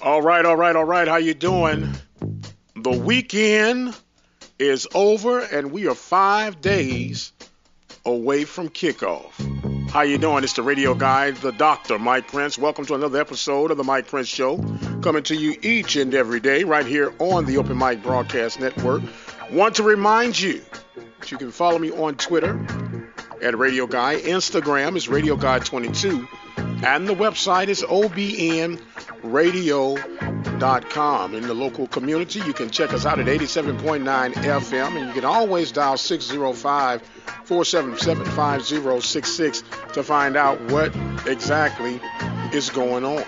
All right. How you doing? The weekend is over and we are 5 days away from kickoff. How you doing? It's the radio guy, the Dr. Mike Prince. Welcome to another episode of the Mike Prince Show, coming to you each and every day right here on the Open Mic Broadcast Network. Want to remind you that you can follow me on Twitter at Radio Guy. Instagram is Radio Guy 22. And the website is obnradio.com. In the local community, you can check us out at 87.9 FM, and you can always dial 605-477-5066 to find out what exactly is going on.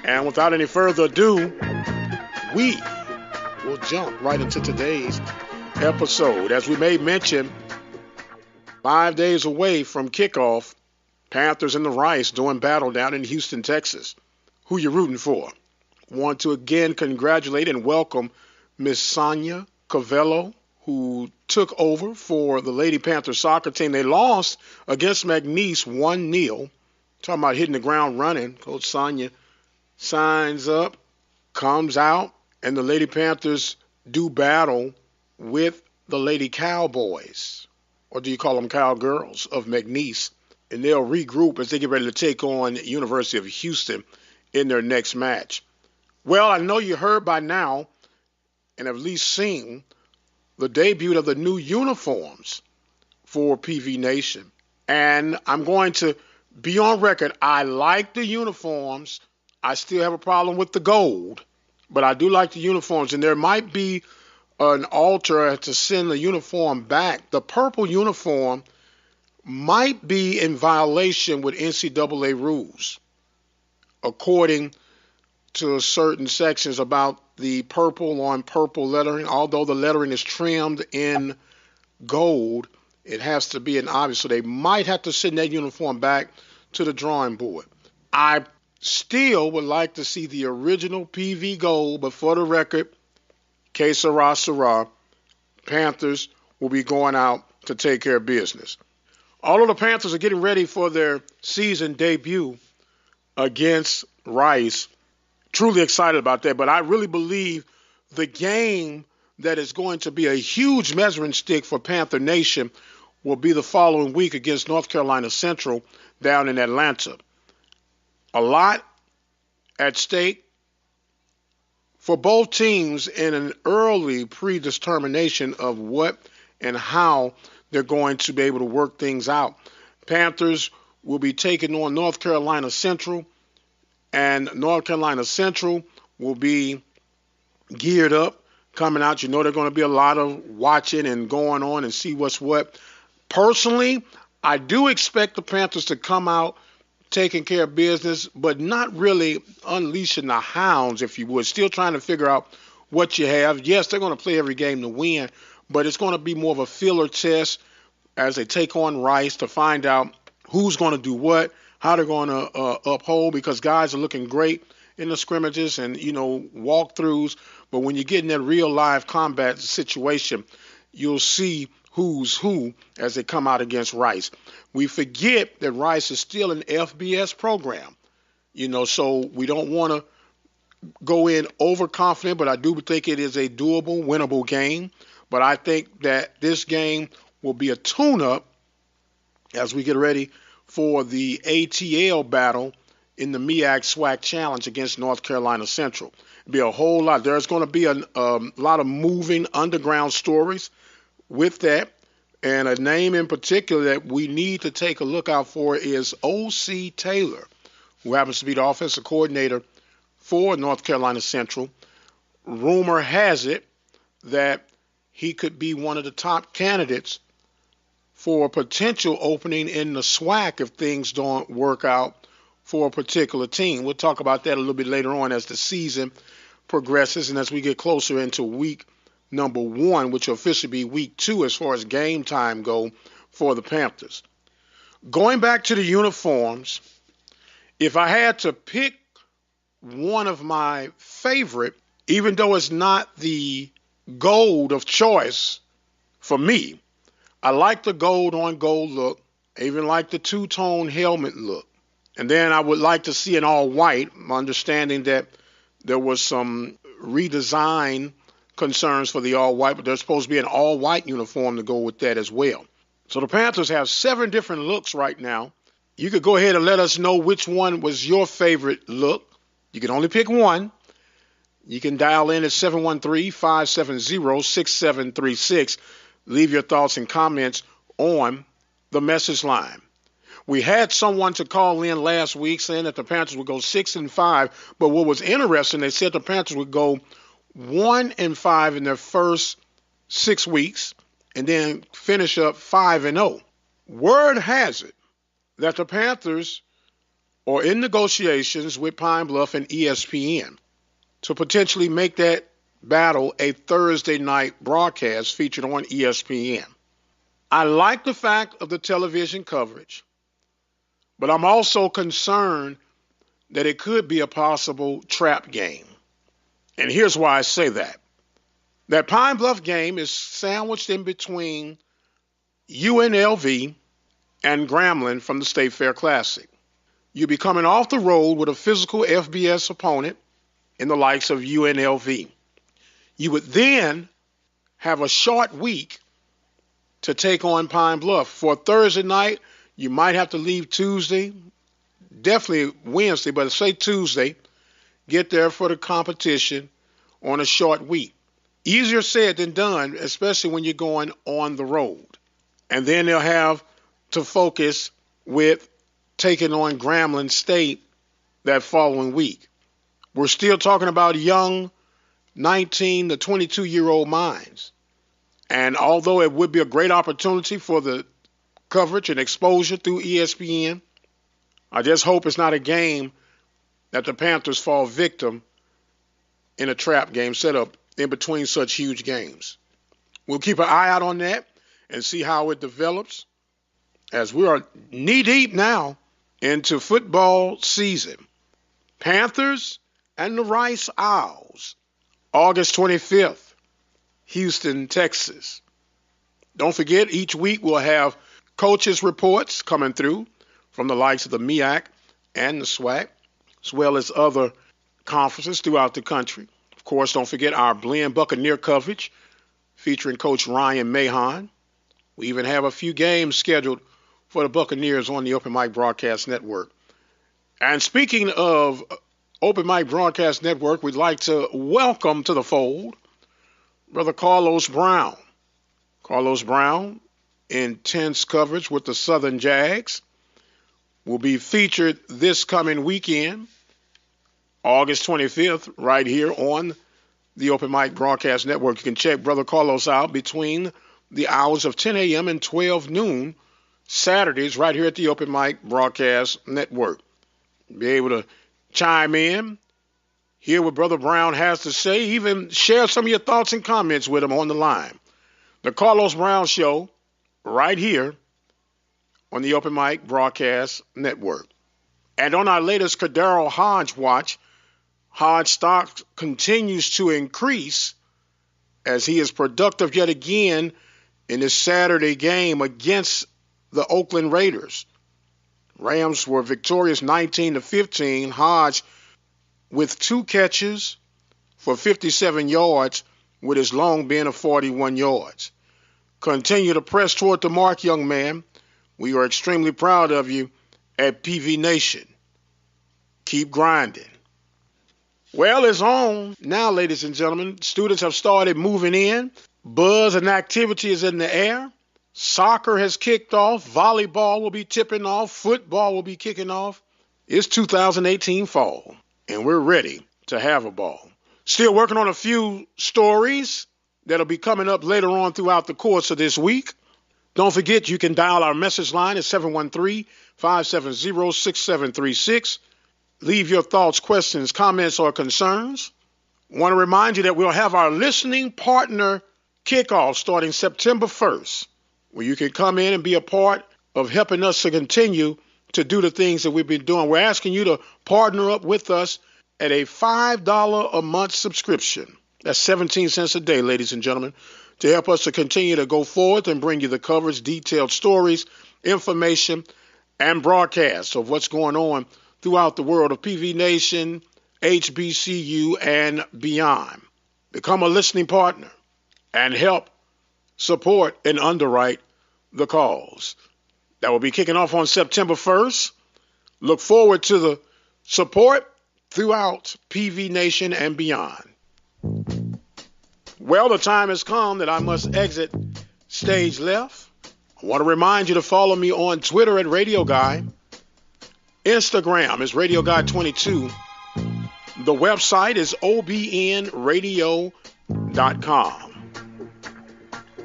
And without any further ado, we will jump right into today's episode. As we made mention, 5 days away from kickoff, Panthers and the Rice doing battle down in Houston, Texas. Who you rooting for? Want to again congratulate and welcome Miss Sonia Cavello, who took over for the Lady Panther soccer team. They lost against McNeese 1-0. Talking about hitting the ground running. Coach Sonia signs up, comes out, and the Lady Panthers do battle with the Lady Cowboys, or do you call them Cowgirls, of McNeese. And they'll regroup as they get ready to take on University of Houston in their next match. Well, I know you heard by now and have at least seen the debut of the new uniforms for PV Nation. And I'm going to be on record. I like the uniforms. I still have a problem with the gold, but I do like the uniforms. And there might be an alter to send the uniform back. The purple uniform might be in violation with NCAA rules, according to certain sections about the purple on purple lettering. Although the lettering is trimmed in gold, it has to be an obvious. So they might have to send that uniform back to the drawing board. I still would like to see the original PV gold, but for the record, que sera, sera, Panthers will be going out to take care of business. Although the Panthers are getting ready for their season debut against Rice, truly excited about that. But I really believe the game that is going to be a huge measuring stick for Panther Nation will be the following week against North Carolina Central down in Atlanta. A lot at stake for both teams in an early predetermination of what and how they're going to be able to work things out. Panthers will be taking on North Carolina Central, and North Carolina Central will be geared up, coming out. You know, there's going to be a lot of watching and going on and see what's what. Personally, I do expect the Panthers to come out taking care of business, but not really unleashing the hounds, if you would. Still trying to figure out what you have. Yes, they're going to play every game to win, but it's going to be more of a filler test as they take on Rice to find out who's going to do what, how they're going to uphold, because guys are looking great in the scrimmages and, walkthroughs. But when you get in that real live combat situation, you'll see who's who as they come out against Rice. We forget that Rice is still an FBS program, so we don't want to go in overconfident, but I do think it is a doable, winnable game. But I think that this game will be a tune-up as we get ready for the ATL battle in the MEAC SWAC Challenge against North Carolina Central. It'll be a whole lot. There's going to be a lot of moving underground stories with that. And a name in particular that we need to take a look out for is O.C. Taylor, who happens to be the offensive coordinator for North Carolina Central. Rumor has it that he could be one of the top candidates for a potential opening in the SWAC if things don't work out for a particular team. We'll talk about that a little bit later on as the season progresses and as we get closer into week number 1, which will officially be week 2 as far as game time go for the Panthers. Going back to the uniforms, if I had to pick one of my favorite, even though it's not the gold of choice for me, I like the gold on gold look. I even like the two-tone helmet look. And then I would like to see an all white, understanding that there was some redesign concerns for the all-white, but there's supposed to be an all-white uniform to go with that as well. So the Panthers have 7 different looks right now. You could go ahead and let us know which one was your favorite look. You can only pick one. You can dial in at 713-570-6736. Leave your thoughts and comments on the message line. We had someone to call in last week saying that the Panthers would go 6-5, but what was interesting, they said the Panthers would go 1-5 in their first 6 weeks and then finish up 5-0. Word has it that the Panthers are in negotiations with Pine Bluff and ESPN to potentially make that battle a Thursday night broadcast featured on ESPN. I like the fact of the television coverage, but I'm also concerned that it could be a possible trap game. And here's why I say that. That Pine Bluff game is sandwiched in between UNLV and Grambling from the State Fair Classic. You'll be coming off the road with a physical FBS opponent in the likes of UNLV. You would then have a short week to take on Pine Bluff. For Thursday night, you might have to leave Tuesday, definitely Wednesday, but say Tuesday, get there for the competition on a short week. Easier said than done, especially when you're going on the road. And then they'll have to focus with taking on Grambling State that following week. We're still talking about young 19 to 22-year-old minds. And although it would be a great opportunity for the coverage and exposure through ESPN, I just hope it's not a game that the Panthers fall victim in a trap game set up in between such huge games. We'll keep an eye out on that and see how it develops as we are knee-deep now into football season. Panthers and the Rice Owls, August 25th, Houston, Texas. Don't forget, each week we'll have coaches' reports coming through from the likes of the MEAC and the SWAC, as well as other conferences throughout the country. Of course, don't forget our Blend Buccaneer coverage featuring Coach Ryan Mahon. We even have a few games scheduled for the Buccaneers on the Open Mic Broadcast Network. And speaking of Open Mic Broadcast Network, we'd like to welcome to the fold Brother Carlos Brown. Carlos Brown, intense coverage with the Southern Jags, will be featured this coming weekend, August 25th, right here on the Open Mic Broadcast Network. You can check Brother Carlos out between the hours of 10 a.m. and 12 noon, Saturdays, right here at the Open Mic Broadcast Network. Be able to chime in, hear what Brother Brown has to say, even share some of your thoughts and comments with him on the line. The Carlos Brown Show, right here on the Open Mic Broadcast Network. And on our latest Kadaro Hodge watch, Hodge stock continues to increase as he is productive yet again in this Saturday game against the Oakland Raiders. Rams were victorious 19-15. Hodge with 2 catches for 57 yards with his long being of 41 yards. Continue to press toward the mark, young man. We are extremely proud of you at PV Nation. Keep grinding. Well, it's on now, ladies and gentlemen. Students have started moving in. Buzz and activity is in the air. Soccer has kicked off. Volleyball will be tipping off. Football will be kicking off. It's 2018 fall, and we're ready to have a ball. Still working on a few stories that'll be coming up later on throughout the course of this week. Don't forget, you can dial our message line at 713-570-6736. Leave your thoughts, questions, comments, or concerns. Want to remind you that we'll have our listening partner kickoff starting September 1st, where you can come in and be a part of helping us to continue to do the things that we've been doing. We're asking you to partner up with us at a $5 a month subscription. That's 17 cents a day, ladies and gentlemen, to help us to continue to go forward and bring you the coverage, detailed stories, information, and broadcasts of what's going on throughout the world of PV Nation HBCU, and beyond. Become a listening partner and help support and underwrite the cause. That will be kicking off on September 1st. Look forward to the support throughout PV Nation and beyond. Well, the time has come that I must exit stage left. I want to remind you to follow me on Twitter at Radio Guy. Instagram is Radio Guy 22. The website is obnradio.com.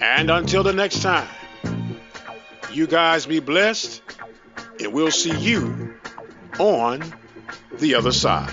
And until the next time, you guys be blessed, and we'll see you on the other side.